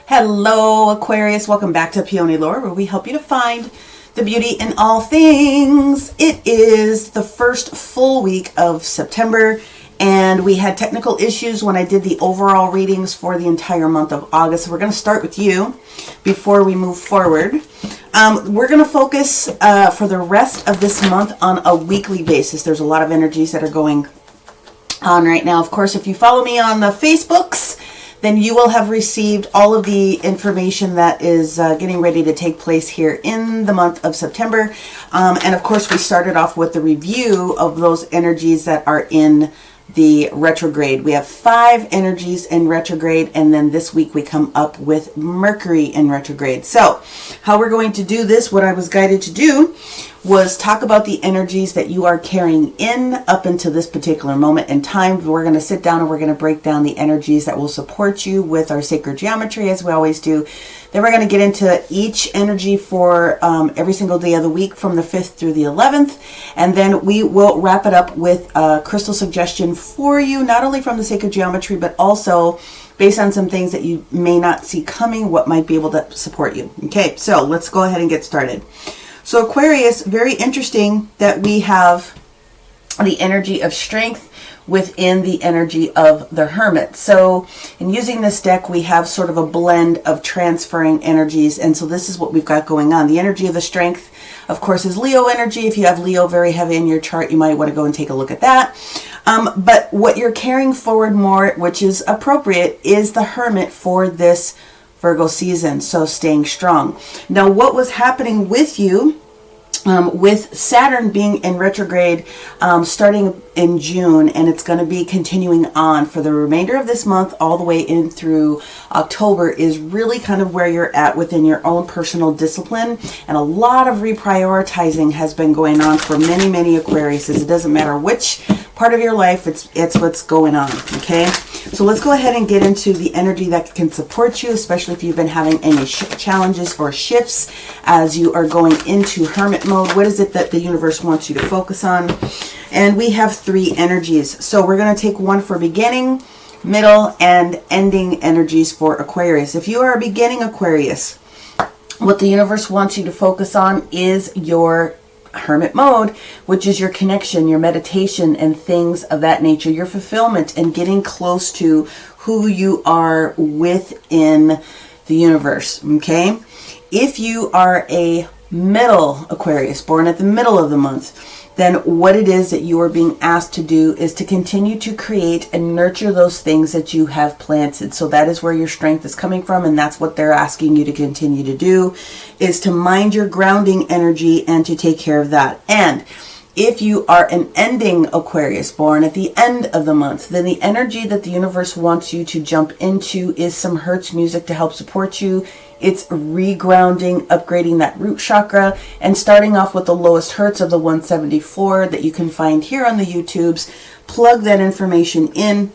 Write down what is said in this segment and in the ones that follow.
Hello Aquarius, welcome back to Peony Lore, where we help you to find the beauty in all things. It is the first full week of September, and we had technical issues when I did the overall readings for the entire month of August. So we're going to start with you before we move forward. We're going to focus for the rest of this month on a weekly basis. There's a lot of energies that are going on right now. Of course, if you follow me on the Facebooks, then you will have received all of the information that is getting ready to take place here in the month of September. And of course, we started off with the review of those energies that are in the retrograde. We have 5 energies in retrograde, and then this week we come up with Mercury in retrograde. So how we're going to do this, what I was guided to do, was talk about the energies that you are carrying in up into this particular moment in time. We're going to sit down and we're going to break down the energies that will support you with our sacred geometry, as we always do. Then we're going to get into each energy for every single day of the week from the 5th through the 11th. And then we will wrap it up with a crystal suggestion for you, not only from the sacred geometry, but also based on some things that you may not see coming, what might be able to support you. Okay, so let's go ahead and get started. So Aquarius, very interesting that we have the energy of strength within the energy of the Hermit. So in using this deck, we have sort of a blend of transferring energies. And so this is what we've got going on. The energy of the strength, of course, is Leo energy. If you have Leo very heavy in your chart, you might want to go and take a look at that. But what you're carrying forward more, which is appropriate, is the Hermit for this Virgo season. So staying strong. Now, what was happening with you with Saturn being in retrograde starting in June, and it's going to be continuing on for the remainder of this month all the way in through October, is really kind of where you're at within your own personal discipline. And a lot of reprioritizing has been going on for many Aquariuses. It doesn't matter which part of your life, it's what's going on. Okay, so let's go ahead and get into the energy that can support you, especially if you've been having any challenges or shifts as you are going into Hermit mode. What is it that the universe wants you to focus on? And we have 3 energies. So we're going to take one for beginning, middle, and ending energies for Aquarius. If you are a beginning Aquarius, what the universe wants you to focus on is your Hermit mode, which is your connection, your meditation, and things of that nature, your fulfillment, and getting close to who you are within the universe. Okay, if you are a middle Aquarius, born at the middle of the month, then what it is that you are being asked to do is to continue to create and nurture those things that you have planted. So that is where your strength is coming from, and that's what they're asking you to continue to do, is to mind your grounding energy and to take care of that. And if you are an ending Aquarius, born at the end of the month, then the energy that the universe wants you to jump into is some Hertz music to help support you. It's regrounding, upgrading that root chakra, and starting off with the lowest Hertz of the 174 that you can find here on the YouTubes. Plug that information in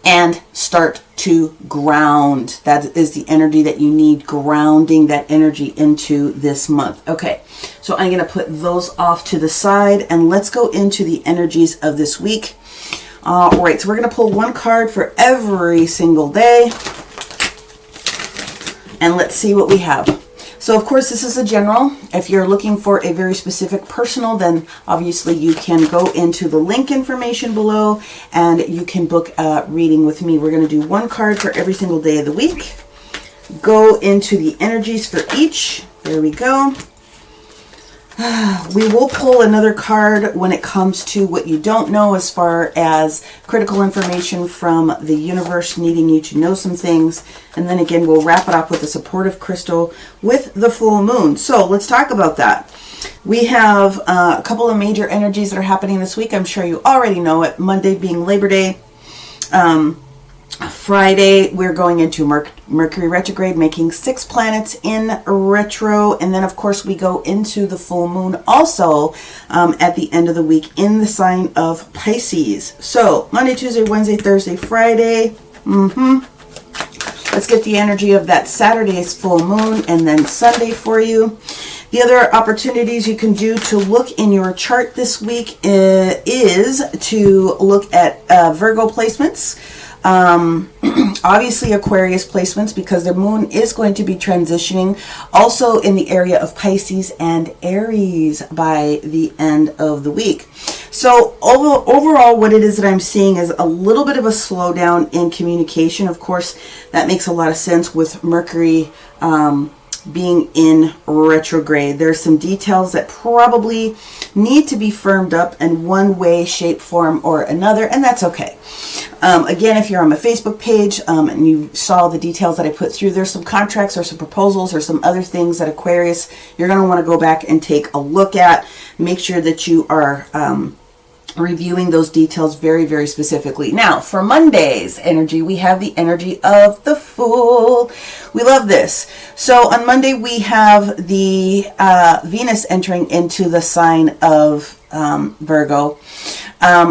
and start to ground. That is the energy that you need, grounding that energy into this month. Okay, so I'm going to put those off to the side, and let's go into the energies of this week. All right, so we're going to pull one card for every single day. And let's see what we have. So of course, this is a general. If you're looking for a very specific personal, then obviously you can go into the link information below and you can book a reading with me. We're going to do one card for every single day of the week. Go into the energies for each. There we go. We will pull another card when it comes to what you don't know, as far as critical information from the universe needing you to know some things. And then again, we'll wrap it up with a supportive crystal with the full moon. So let's talk about that. We have a couple of major energies that are happening this week. I'm sure you already know it. Monday being Labor Day. Friday, we're going into Mercury Retrograde, making 6 planets in retro. And then, of course, we go into the full moon also at the end of the week in the sign of Pisces. So, Monday, Tuesday, Wednesday, Thursday, Friday. Let's get the energy of that Saturday's full moon and then Sunday for you. The other opportunities you can do to look in your chart this week is to look at Virgo placements. Obviously Aquarius placements, because the moon is going to be transitioning also in the area of Pisces and Aries by the end of the week. So overall, what it is that I'm seeing is a little bit of a slowdown in communication. Of course, that makes a lot of sense with Mercury being in retrograde. There's some details that probably need to be firmed up in one way, shape, form, or another, and that's okay. Again, if you're on my Facebook page and you saw the details that I put through, there's some contracts or some proposals or some other things that Aquarius, you're going to want to go back and take a look at. Make sure that you are reviewing those details very, very specifically. Now, for Monday's energy, we have the energy of the Fool. We love this. So on Monday, we have the Venus entering into the sign of Virgo.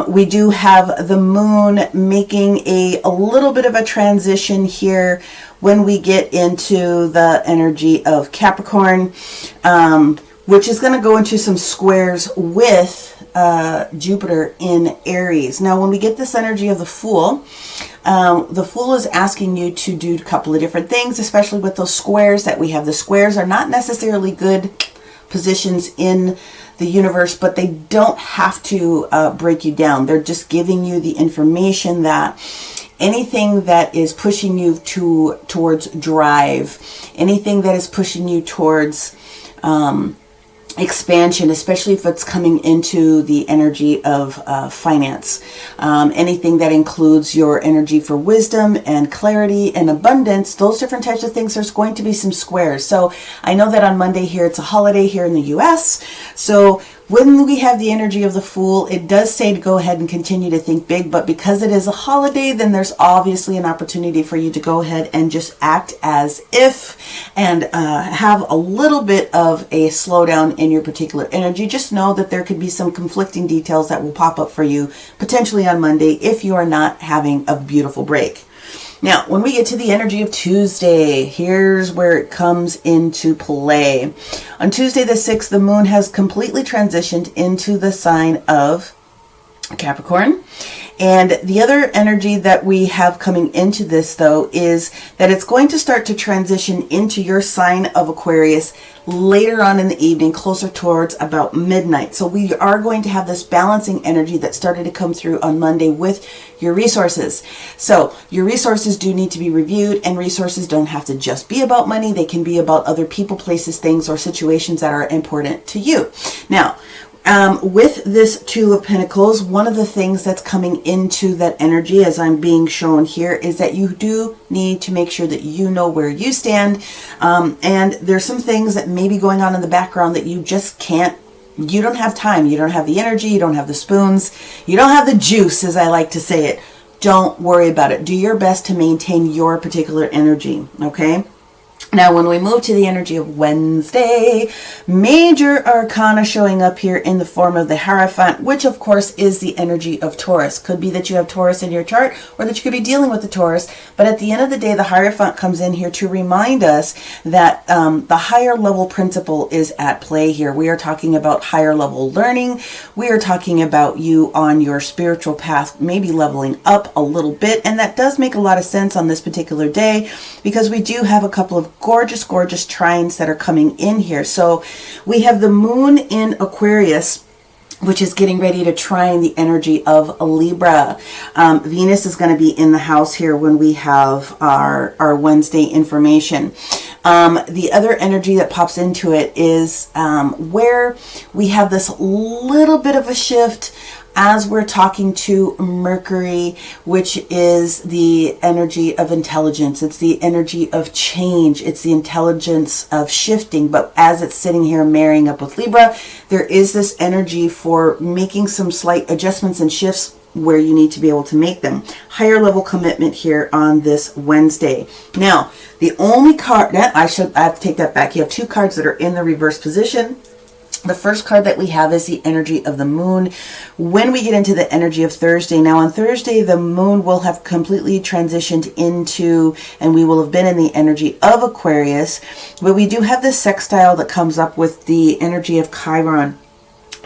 We do have the moon making a little bit of a transition here when we get into the energy of Capricorn, which is going to go into some squares with Jupiter in Aries. Now, when we get this energy of the Fool is asking you to do a couple of different things, especially with those squares that we have. The squares are not necessarily good positions in the universe, but they don't have to break you down. They're just giving you the information that anything that is pushing you towards drive, anything that is pushing you towards expansion, especially if it's coming into the energy of finance, anything that includes your energy for wisdom and clarity and abundance, those different types of things, there's going to be some squares. So I know that on Monday here, it's a holiday here in the US. So when we have the energy of the Fool, it does say to go ahead and continue to think big, but because it is a holiday, then there's obviously an opportunity for you to go ahead and just act as if and have a little bit of a slowdown in your particular energy. Just know that there could be some conflicting details that will pop up for you potentially on Monday if you are not having a beautiful break. Now, when we get to the energy of Tuesday, here's where it comes into play. On Tuesday the 6th, the moon has completely transitioned into the sign of Capricorn. And the other energy that we have coming into this, though, is that it's going to start to transition into your sign of Aquarius later on in the evening, closer towards about midnight. So we are going to have this balancing energy that started to come through on Monday with your resources. So your resources do need to be reviewed, and resources don't have to just be about money. They can be about other people, places, things, or situations that are important to you. Now, with this Two of Pentacles, one of the things that's coming into that energy, as I'm being shown here, is that you do need to make sure that you know where you stand. And there's some things that may be going on in the background that you just can't, you don't have time, you don't have the energy, you don't have the spoons, you don't have the juice, as I like to say it. Don't worry about it. Do your best to maintain your particular energy, okay? Now, when we move to the energy of Wednesday, major arcana showing up here in the form of the Hierophant, which of course is the energy of Taurus. Could be that you have Taurus in your chart, or that you could be dealing with the Taurus. But at the end of the day, the Hierophant comes in here to remind us that the higher level principle is at play here. We are talking about higher level learning. We are talking about you on your spiritual path, maybe leveling up a little bit. And that does make a lot of sense on this particular day, because we do have a couple of gorgeous trines that are coming in here. So we have the moon in Aquarius, which is getting ready to trine the energy of a Libra. Venus is going to be in the house here when we have our Wednesday information. The other energy that pops into it is where we have this little bit of a shift as we're talking to Mercury, which is the energy of intelligence. It's the energy of change. It's the intelligence of shifting. But as it's sitting here marrying up with Libra, there is this energy for making some slight adjustments and shifts where you need to be able to make them. Higher level commitment here on this Wednesday. Now, the only card that I have to take that back. You have two cards that are in the reverse position. The first card that we have is the energy of the moon. When we get into the energy of Thursday, now on Thursday, the moon will have completely transitioned into, and we will have been in the energy of Aquarius, but we do have this sextile that comes up with the energy of Chiron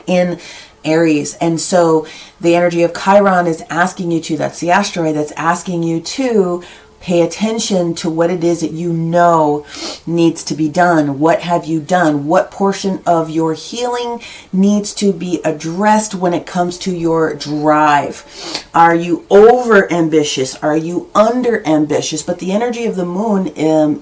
in Aries. And so the energy of Chiron is asking you to, that's the asteroid that's asking you to pay attention to what it is that you know needs to be done. What have you done? What portion of your healing needs to be addressed when it comes to your drive? Are you over ambitious? Are you under ambitious? But the energy of the moon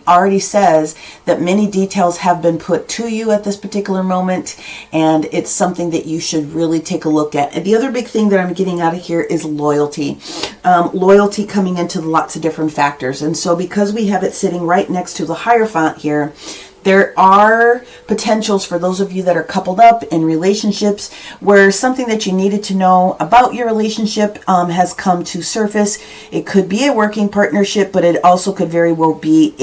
already says that many details have been put to you at this particular moment, and it's something that you should really take a look at. And the other big thing that I'm getting out of here is loyalty. Loyalty coming into lots of different factors. And so because we have it sitting right next to the Hierophant here, there are potentials for those of you that are coupled up in relationships where something that you needed to know about your relationship has come to surface. It could be a working partnership, but it also could very well be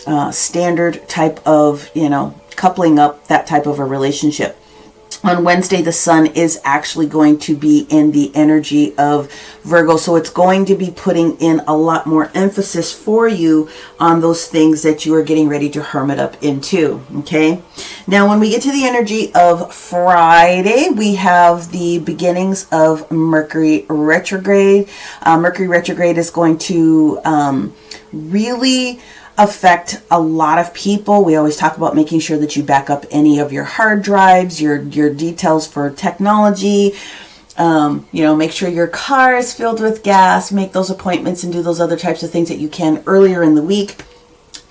a standard type of, coupling up, that type of a relationship. On Wednesday, the sun is actually going to be in the energy of Virgo. So it's going to be putting in a lot more emphasis for you on those things that you are getting ready to hermit up into. Okay. Now, when we get to the energy of Friday, we have the beginnings of Mercury Retrograde. Mercury Retrograde is going to really affect a lot of people. We always talk about making sure that you back up any of your hard drives, your details for technology. Make sure your car is filled with gas, make those appointments and do those other types of things that you can earlier in the week.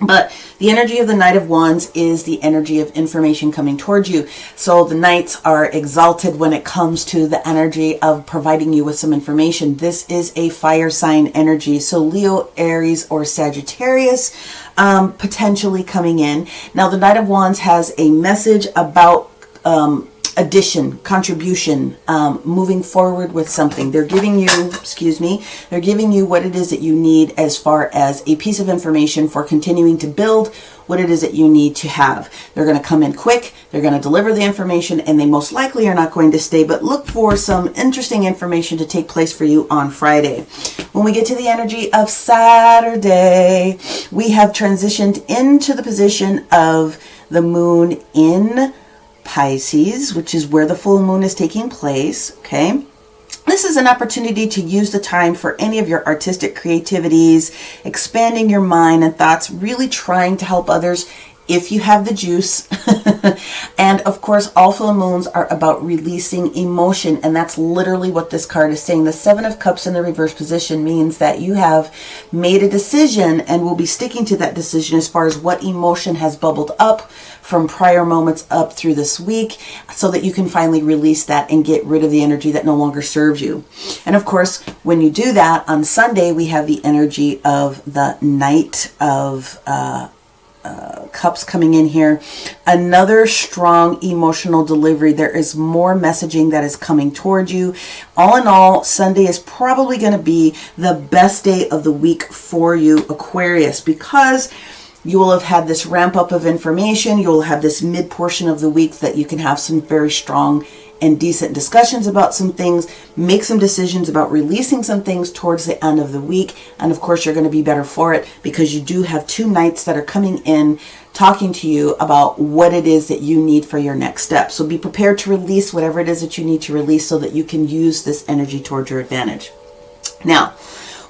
But the energy of the Knight of Wands is the energy of information coming towards you. So the Knights are exalted when it comes to the energy of providing you with some information. This is a fire sign energy. So Leo, Aries, or Sagittarius potentially coming in. Now the Knight of Wands has a message about addition, contribution, moving forward with something. They're giving you, they're giving you what it is that you need as far as a piece of information for continuing to build what it is that you need to have. They're going to come in quick, they're going to deliver the information, and they most likely are not going to stay, but look for some interesting information to take place for you on Friday. When we get to the energy of Saturday, we have transitioned into the position of the moon in Pisces, which is where the full moon is taking place. Okay. This is an opportunity to use the time for any of your artistic creativities, expanding your mind and thoughts, really trying to help others if you have the juice. And of course, all full moons are about releasing emotion. And that's literally what this card is saying. The Seven of Cups in the reverse position means that you have made a decision and will be sticking to that decision as far as what emotion has bubbled up from prior moments up through this week, so that you can finally release that and get rid of the energy that no longer serves you. And of course, when you do that on Sunday, we have the energy of the Knight of Cups coming in here. Another strong emotional delivery. There is more messaging that is coming toward you. All in all, Sunday is probably going to be the best day of the week for you, Aquarius, because you will have had this ramp up of information. You'll have this mid portion of the week that you can have some very strong and decent discussions about some things, make some decisions about releasing some things towards the end of the week. And of course, you're going to be better for it because you do have two knights that are coming in talking to you about what it is that you need for your next step. So be prepared to release whatever it is that you need to release so that you can use this energy towards your advantage. Now,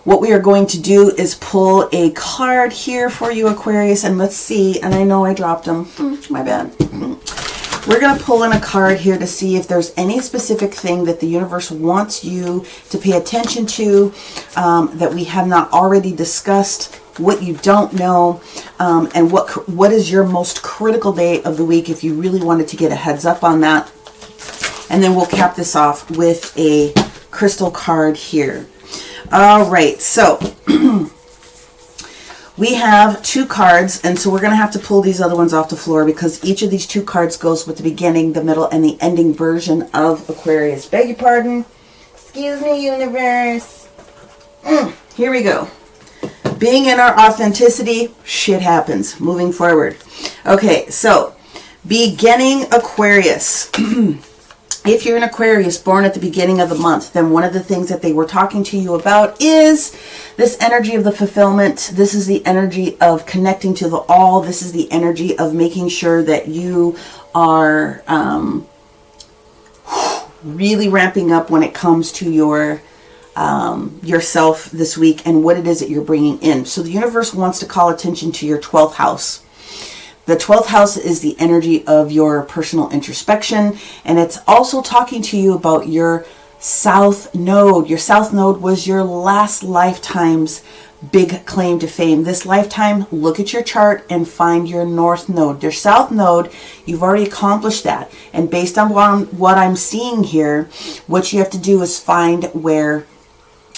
what we are going to do is pull a card here for you, Aquarius, and let's see. And I know I dropped them. My bad. We're going to pull in a card here to see if there's any specific thing that the universe wants you to pay attention to that we have not already discussed, what you don't know, and what is your most critical day of the week if you really wanted to get a heads up on that. And then we'll cap this off with a crystal card here. All right, so we have two cards, and so we're going to have to pull these other ones off the floor because each of these two cards goes with the beginning, the middle, and the ending version of Aquarius. Beg your pardon. Excuse me, universe. Here we go. Being in our authenticity, shit happens. Moving forward. Okay, so beginning Aquarius. If you're an Aquarius born at the beginning of the month, then one of the things that they were talking to you about is this energy of the fulfillment. This is the energy of connecting to the all. This is the energy of making sure that you are really ramping up when it comes to your yourself this week and what it is that you're bringing in. So the universe wants to call attention to your 12th house. The 12th house is the energy of your personal introspection, and it's also talking to you about your South Node. Your South Node was your last lifetime's big claim to fame. This lifetime, look at your chart and find your North Node. Your South Node, you've already accomplished that. And based on what I'm seeing here, what you have to do is find where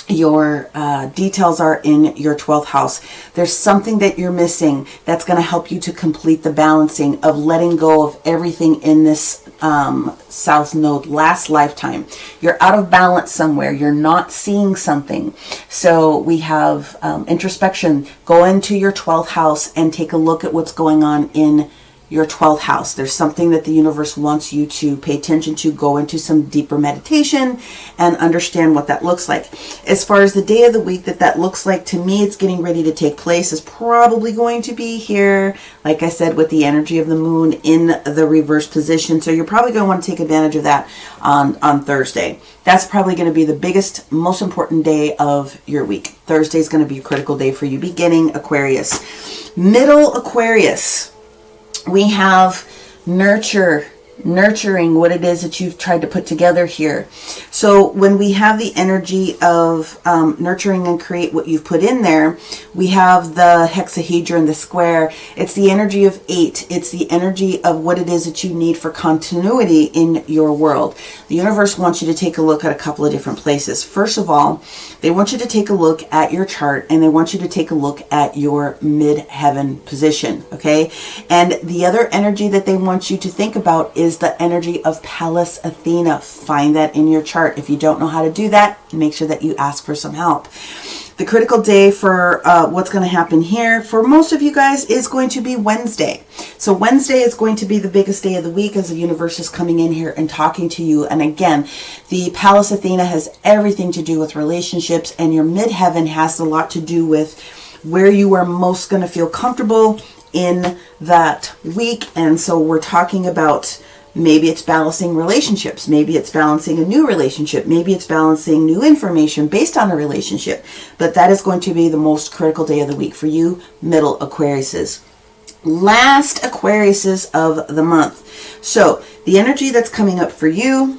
your details are in your 12th house. There's something that you're missing that's going to help you to complete the balancing of letting go of everything in this South Node last lifetime. You're out of balance somewhere. You're not seeing something. So we have introspection. Go into your 12th house and take a look at what's going on in your 12th house. There's something that the universe wants you to pay attention to. Go into some deeper meditation and understand what that looks like. As far as the day of the week that looks like, to me, it's getting ready to take place, is probably going to be here, like I said, with the energy of the moon in the reverse position. So you're probably going to want to take advantage of that on Thursday. That's probably going to be the biggest, most important day of your week. Thursday is going to be a critical day for you, beginning Aquarius. Middle Aquarius. We have nurturing what it is that you've tried to put together here. So when we have the energy of nurturing and create what you've put in there, we have the hexahedron, the square. It's the energy of 8. It's the energy of what it is that you need for continuity in your world. The universe wants you to take a look at a couple of different places. First of all, they want you to take a look at your chart, and they want you to take a look at your midheaven position, okay? And the other energy that they want you to think about is the energy of Pallas Athena. Find that in your chart. If you don't know how to do that, make sure that you ask for some help. The critical day for what's going to happen here for most of you guys is going to be Wednesday. So Wednesday is going to be the biggest day of the week as the universe is coming in here and talking to you. And again, the Pallas Athena has everything to do with relationships, and your midheaven has a lot to do with where you are most going to feel comfortable in that week. And so we're talking about, maybe it's balancing relationships. Maybe it's balancing a new relationship. Maybe it's balancing new information based on a relationship. But that is going to be the most critical day of the week for you, middle Aquariuses. Last Aquariuses of the month. So the energy that's coming up for you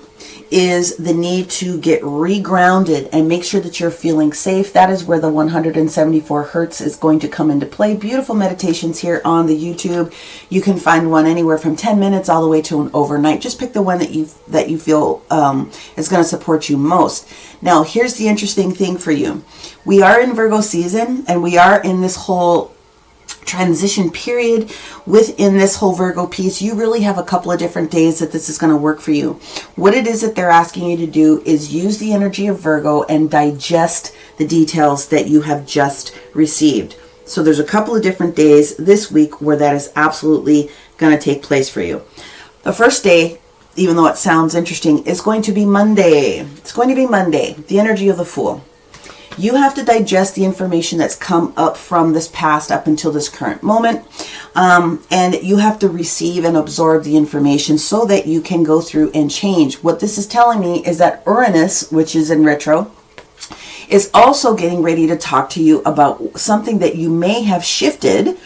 is the need to get regrounded and make sure that you're feeling safe. That is where the 174 hertz is going to come into play. Beautiful meditations here on the YouTube. You can find one anywhere from 10 minutes all the way to an overnight. Just pick the one that you feel is going to support you most. Now, here's the interesting thing for you. We are in Virgo season, and we are in this whole transition period. Within this whole Virgo piece, you really have a couple of different days that this is going to work for you. What it is that they're asking you to do is use the energy of Virgo and digest the details that you have just received. So there's a couple of different days this week where that is absolutely going to take place for you. The first day, even though it sounds interesting, is going to be Monday. It's going to be Monday, the energy of the Fool. You have to digest the information that's come up from this past up until this current moment. And you have to receive and absorb the information so that you can go through and change. What this is telling me is that Uranus, which is in retro, is also getting ready to talk to you about something that you may have shifted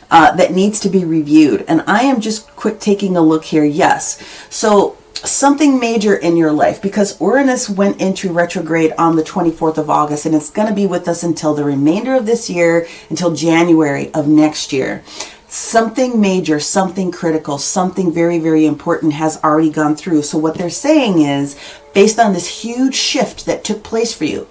that needs to be reviewed. And I am just quick taking a look here. Yes. So something major in your life, because Uranus went into retrograde on the 24th of August, and it's going to be with us until the remainder of this year, until January of next year. Something major, something critical, something very, very important has already gone through. So what they're saying is, based on this huge shift that took place for you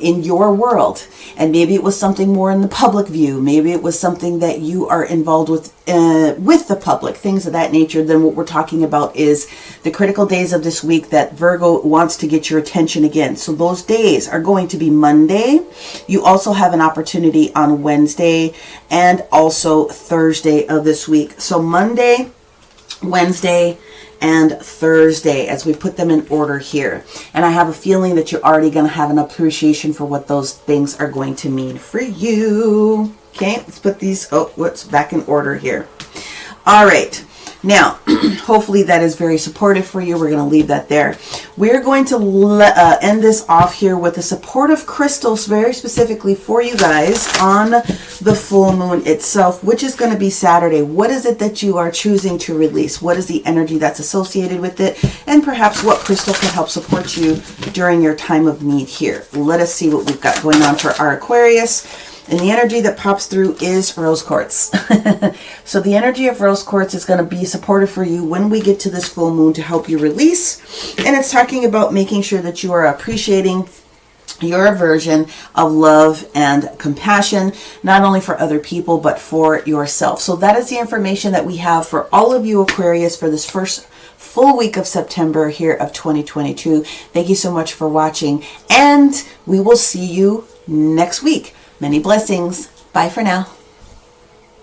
in your world, and maybe it was something more in the public view, maybe it was something that you are involved with the public, things of that nature, then what we're talking about is the critical days of this week that Virgo wants to get your attention again. So those days are going to be Monday. You also have an opportunity on Wednesday and also Thursday of this week. So Monday, Wednesday, and Thursday, as we put them in order here. And I have a feeling that you're already going to have an appreciation for what those things are going to mean for you. Okay, let's put these, back in order here. All right. Now, hopefully that is very supportive for you. We're going to leave that there. We're going to end this off here with the supportive crystals very specifically for you guys on the full moon itself, which is going to be Saturday. What is it that you are choosing to release? What is the energy that's associated with it? And perhaps what crystal can help support you during your time of need here. Let us see what we've got going on for our Aquarius. And the energy that pops through is rose quartz. So the energy of rose quartz is going to be supportive for you when we get to this full moon to help you release. And it's talking about making sure that you are appreciating your version of love and compassion, not only for other people, but for yourself. So that is the information that we have for all of you Aquarius for this first full week of September here of 2022. Thank you so much for watching, and we will see you next week. Many blessings. Bye for now.